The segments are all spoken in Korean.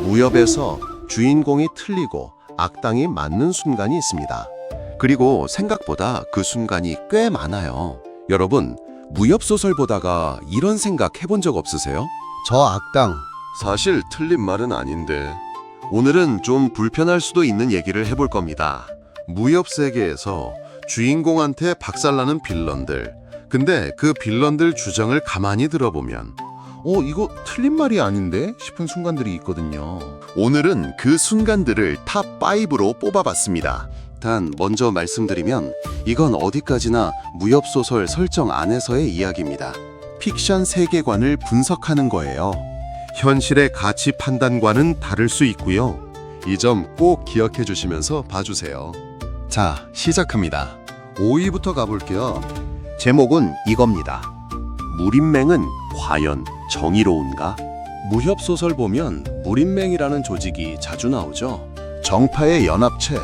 무협에서 주인공이 틀리고 악당이 맞는 순간이 있습니다. 그리고 생각보다 그 순간이 꽤 많아요. 여러분, 무협 소설 보다가 이런 생각 해본 적 없으세요? 저 악당 사실 틀린 말은 아닌데. 오늘은 좀 불편할 수도 있는 얘기를 해볼 겁니다. 무협 세계에서 주인공한테 박살나는 빌런들. 근데 그 빌런들 주장을 가만히 들어보면 이거 틀린 말이 아닌데 싶은 순간들이 있거든요. 오늘은 그 순간들을 탑5로 뽑아봤습니다. 단 먼저 말씀드리면 이건 어디까지나 무협소설 설정 안에서의 이야기입니다. 픽션 세계관을 분석하는 거예요. 현실의 가치 판단과는 다를 수 있고요. 이 점 꼭 기억해 주시면서 봐주세요. 자, 시작합니다. 5위부터 가볼게요. 제목은 이겁니다. 무림맹은 과연 정의로운가? 무협 소설 보면 무림맹이라는 조직이 자주 나오죠. 정파의 연합체,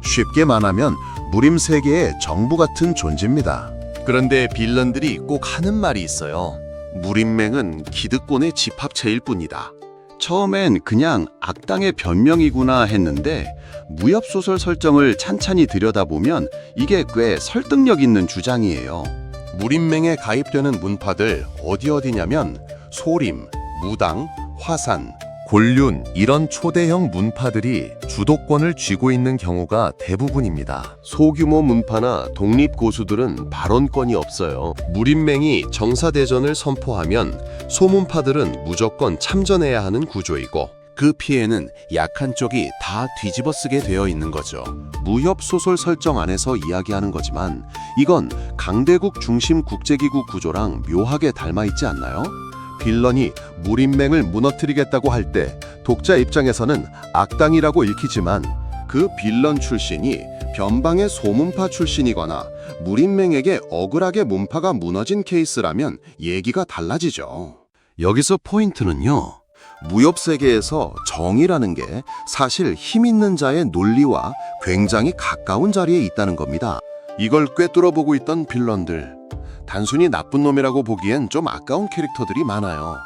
쉽게 말하면 무림 세계의 정부 같은 존재입니다. 그런데 빌런들이 꼭 하는 말이 있어요. 무림맹은 기득권의 집합체일 뿐이다. 처음엔 그냥 악당의 변명이구나 했는데 무협 소설 설정을 찬찬히 들여다보면 이게 꽤 설득력 있는 주장이에요. 무림맹에 가입되는 문파들 어디냐면 소림, 무당, 화산, 곤륜 이런 초대형 문파들이 주도권을 쥐고 있는 경우가 대부분입니다. 소규모 문파나 독립 고수들은 발언권이 없어요. 무림맹이 정사대전을 선포하면 소문파들은 무조건 참전해야 하는 구조이고 그 피해는 약한 쪽이 다 뒤집어쓰게 되어 있는 거죠. 무협 소설 설정 안에서 이야기하는 거지만 이건 강대국 중심 국제기구 구조랑 묘하게 닮아있지 않나요? 빌런이 무림맹을 무너뜨리겠다고 할 때 독자 입장에서는 악당이라고 읽히지만 그 빌런 출신이 변방의 소문파 출신이거나 무림맹에게 억울하게 문파가 무너진 케이스라면 얘기가 달라지죠. 여기서 포인트는요. 무협 세계에서 정의라는 게 사실 힘 있는 자의 논리와 굉장히 가까운 자리에 있다는 겁니다. 이걸 꿰뚫어보고 있던 빌런들. 단순히 나쁜 놈이라고 보기엔 좀 아까운 캐릭터들이 많아요.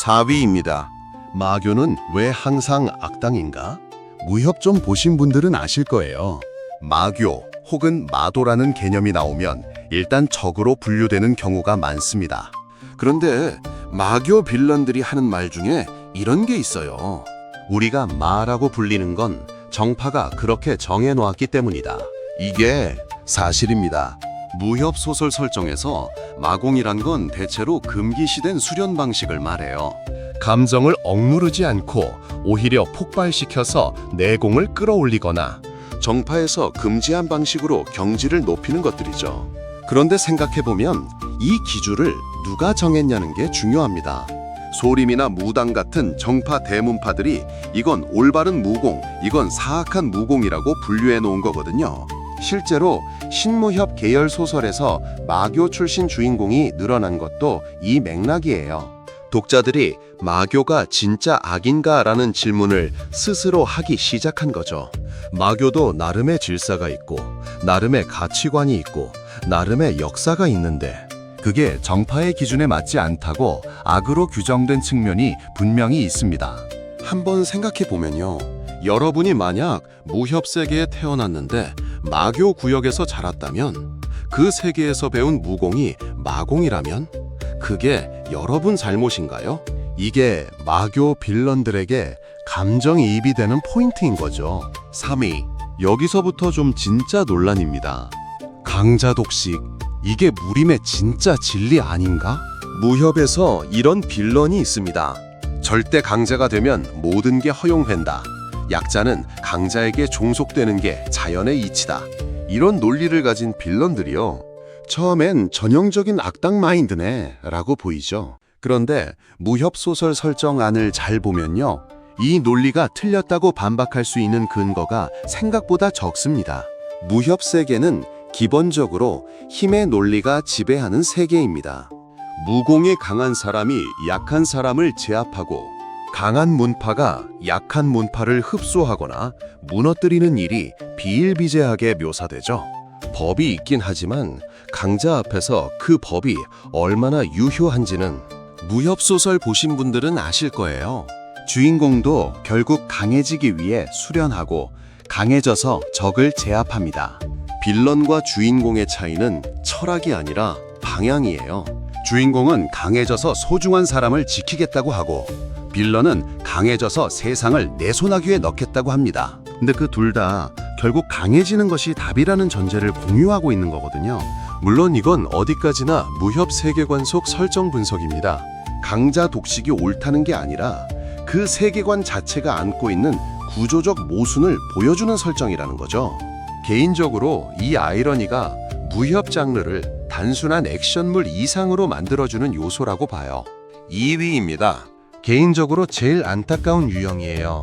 4위입니다. 마교는 왜 항상 악당인가? 무협 좀 보신 분들은 아실 거예요. 마교 혹은 마도라는 개념이 나오면 일단 적으로 분류되는 경우가 많습니다. 그런데 마교 빌런들이 하는 말 중에 이런 게 있어요. 우리가 마라고 불리는 건 정파가 그렇게 정해놓았기 때문이다. 이게 사실입니다. 무협 소설 설정에서 마공이란 건 대체로 금기시된 수련 방식을 말해요. 감정을 억누르지 않고 오히려 폭발시켜서 내공을 끌어올리거나 정파에서 금지한 방식으로 경지를 높이는 것들이죠. 그런데 생각해보면 이 기준을 누가 정했냐는 게 중요합니다. 소림이나 무당 같은 정파 대문파들이 이건 올바른 무공, 이건 사악한 무공이라고 분류해 놓은 거거든요. 실제로 신무협 계열 소설에서 마교 출신 주인공이 늘어난 것도 이 맥락이에요. 독자들이 마교가 진짜 악인가라는 질문을 스스로 하기 시작한 거죠. 마교도 나름의 질서가 있고 나름의 가치관이 있고 나름의 역사가 있는데 그게 정파의 기준에 맞지 않다고 악으로 규정된 측면이 분명히 있습니다. 한번 생각해 보면요. 여러분이 만약 무협 세계에 태어났는데 마교 구역에서 자랐다면 그 세계에서 배운 무공이 마공이라면 그게 여러분 잘못인가요? 이게 마교 빌런들에게 감정이입이 되는 포인트인 거죠. 3위. 여기서부터 좀 진짜 논란입니다. 강자 독식. 이게 무림의 진짜 진리 아닌가? 무협에서 이런 빌런이 있습니다. 절대 강자가 되면 모든 게 허용된다. 약자는 강자에게 종속되는 게 자연의 이치다. 이런 논리를 가진 빌런들이요. 처음엔 전형적인 악당 마인드네 라고 보이죠. 그런데 무협 소설 설정안을 잘 보면요. 이 논리가 틀렸다고 반박할 수 있는 근거가 생각보다 적습니다. 무협 세계는 기본적으로 힘의 논리가 지배하는 세계입니다. 무공이 강한 사람이 약한 사람을 제압하고 강한 문파가 약한 문파를 흡수하거나 무너뜨리는 일이 비일비재하게 묘사되죠. 법이 있긴 하지만 강자 앞에서 그 법이 얼마나 유효한지는 무협소설 보신 분들은 아실 거예요. 주인공도 결국 강해지기 위해 수련하고 강해져서 적을 제압합니다. 빌런과 주인공의 차이는 철학이 아니라 방향이에요. 주인공은 강해져서 소중한 사람을 지키겠다고 하고 빌런은 강해져서 세상을 내 손아귀에 넣겠다고 합니다. 근데 그 둘 다 결국 강해지는 것이 답이라는 전제를 공유하고 있는 거거든요. 물론 이건 어디까지나 무협 세계관 속 설정 분석입니다. 강자 독식이 옳다는 게 아니라 그 세계관 자체가 안고 있는 구조적 모순을 보여주는 설정이라는 거죠. 개인적으로 이 아이러니가 무협 장르를 단순한 액션물 이상으로 만들어주는 요소라고 봐요. 2위입니다. 개인적으로 제일 안타까운 유형이에요.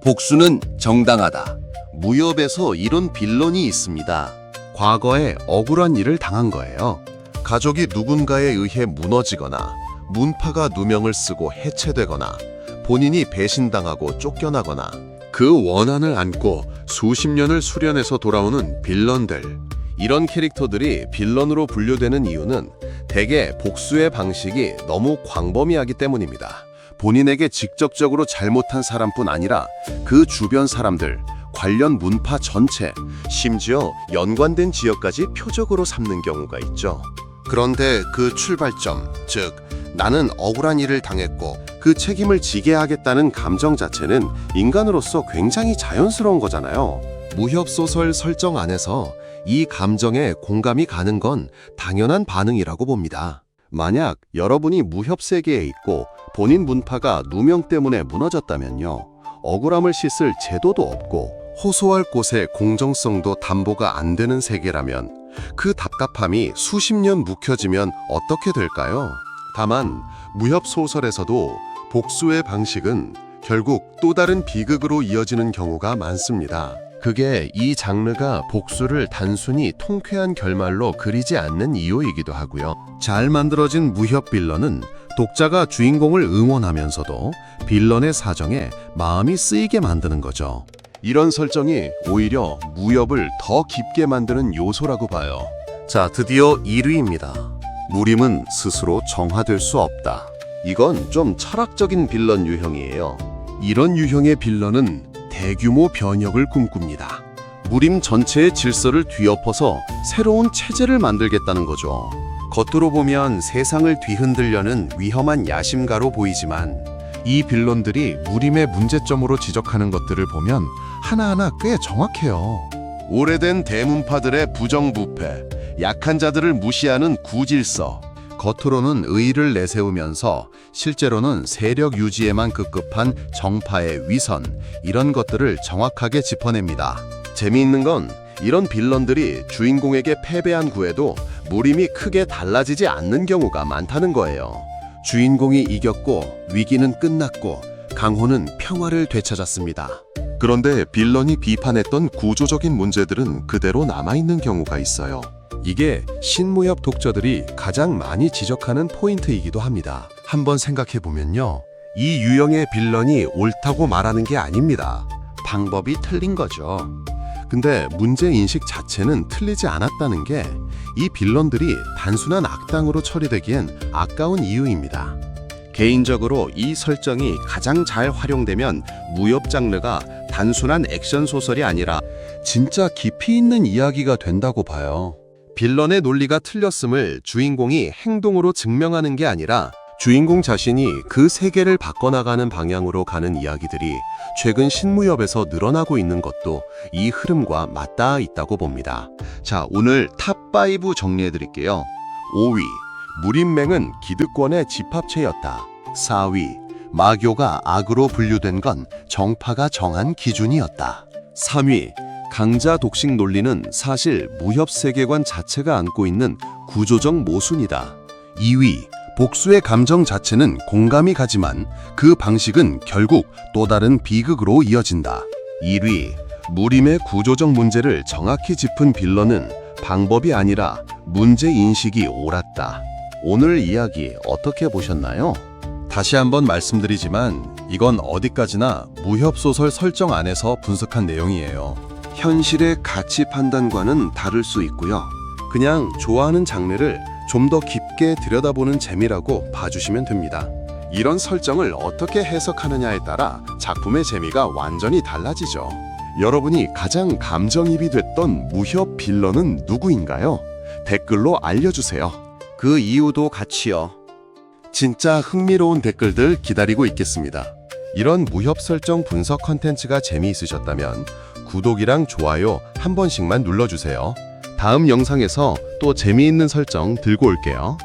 복수는 정당하다. 무협에서 이런 빌런이 있습니다. 과거에 억울한 일을 당한 거예요. 가족이 누군가에 의해 무너지거나 문파가 누명을 쓰고 해체되거나 본인이 배신당하고 쫓겨나거나 그 원한을 안고 수십 년을 수련해서 돌아오는 빌런들. 이런 캐릭터들이 빌런으로 분류되는 이유는 대개 복수의 방식이 너무 광범위하기 때문입니다. 본인에게 직접적으로 잘못한 사람뿐 아니라 그 주변 사람들, 관련 문파 전체, 심지어 연관된 지역까지 표적으로 삼는 경우가 있죠. 그런데 그 출발점, 즉 나는 억울한 일을 당했고 그 책임을 지게 하겠다는 감정 자체는 인간으로서 굉장히 자연스러운 거잖아요. 무협소설 설정 안에서 이 감정에 공감이 가는 건 당연한 반응이라고 봅니다. 만약 여러분이 무협 세계에 있고 본인 문파가 누명 때문에 무너졌다면요. 억울함을 씻을 제도도 없고 호소할 곳에 공정성도 담보가 안 되는 세계라면 그 답답함이 수십 년 묵혀지면 어떻게 될까요? 다만 무협 소설에서도 복수의 방식은 결국 또 다른 비극으로 이어지는 경우가 많습니다. 그게 이 장르가 복수를 단순히 통쾌한 결말로 그리지 않는 이유이기도 하고요. 잘 만들어진 무협 빌런은 독자가 주인공을 응원하면서도 빌런의 사정에 마음이 쓰이게 만드는 거죠. 이런 설정이 오히려 무협을 더 깊게 만드는 요소라고 봐요. 자, 드디어 1위입니다. 무림은 스스로 정화될 수 없다. 이건 좀 철학적인 빌런 유형이에요. 이런 유형의 빌런은 대규모 변혁을 꿈꿉니다. 무림 전체의 질서를 뒤엎어서 새로운 체제를 만들겠다는 거죠. 겉으로 보면 세상을 뒤흔들려는 위험한 야심가로 보이지만 이 빌런들이 무림의 문제점으로 지적하는 것들을 보면 하나하나 꽤 정확해요. 오래된 대문파들의 부정부패, 약한 자들을 무시하는 구질서, 겉으로는 의의를 내세우면서 실제로는 세력 유지에만 급급한 정파의 위선, 이런 것들을 정확하게 짚어냅니다. 재미있는 건 이런 빌런들이 주인공에게 패배한 후에도 무림이 크게 달라지지 않는 경우가 많다는 거예요. 주인공이 이겼고 위기는 끝났고 강호는 평화를 되찾았습니다. 그런데 빌런이 비판했던 구조적인 문제들은 그대로 남아있는 경우가 있어요. 이게 신무협 독자들이 가장 많이 지적하는 포인트이기도 합니다. 한번 생각해보면요. 이 유형의 빌런이 옳다고 말하는 게 아닙니다. 방법이 틀린 거죠. 근데 문제인식 자체는 틀리지 않았다는 게 이 빌런들이 단순한 악당으로 처리되기엔 아까운 이유입니다. 개인적으로 이 설정이 가장 잘 활용되면 무협 장르가 단순한 액션 소설이 아니라 진짜 깊이 있는 이야기가 된다고 봐요. 빌런의 논리가 틀렸음을 주인공이 행동으로 증명하는 게 아니라 주인공 자신이 그 세계를 바꿔나가는 방향으로 가는 이야기들이 최근 신무협에서 늘어나고 있는 것도 이 흐름과 맞닿아 있다고 봅니다. 자, 오늘 탑5 정리해드릴게요. 5위, 무림맹은 기득권의 집합체였다. 4위, 마교가 악으로 분류된 건 정파가 정한 기준이었다. 3위, 강자 독식 논리는 사실 무협 세계관 자체가 안고 있는 구조적 모순이다. 2위, 복수의 감정 자체는 공감이 가지만 그 방식은 결국 또 다른 비극으로 이어진다. 1위, 무림의 구조적 문제를 정확히 짚은 빌런은 방법이 아니라 문제인식이 옳았다. 오늘 이야기 어떻게 보셨나요? 다시 한번 말씀드리지만 이건 어디까지나 무협소설 설정 안에서 분석한 내용이에요. 현실의 가치 판단과는 다를 수 있고요. 그냥 좋아하는 장르를 좀 더 깊게 깊게 들여다보는 재미라고 봐주시면 됩니다. 이런 설정을 어떻게 해석하느냐에 따라 작품의 재미가 완전히 달라지죠. 여러분이 가장 감정이입이 됐던 무협 빌런은 누구인가요? 댓글로 알려주세요. 그 이유도 같이요. 진짜 흥미로운 댓글들 기다리고 있겠습니다. 이런 무협 설정 분석 컨텐츠가 재미있으셨다면 구독이랑 좋아요 한 번씩만 눌러주세요. 다음 영상에서 또 재미있는 설정 들고 올게요.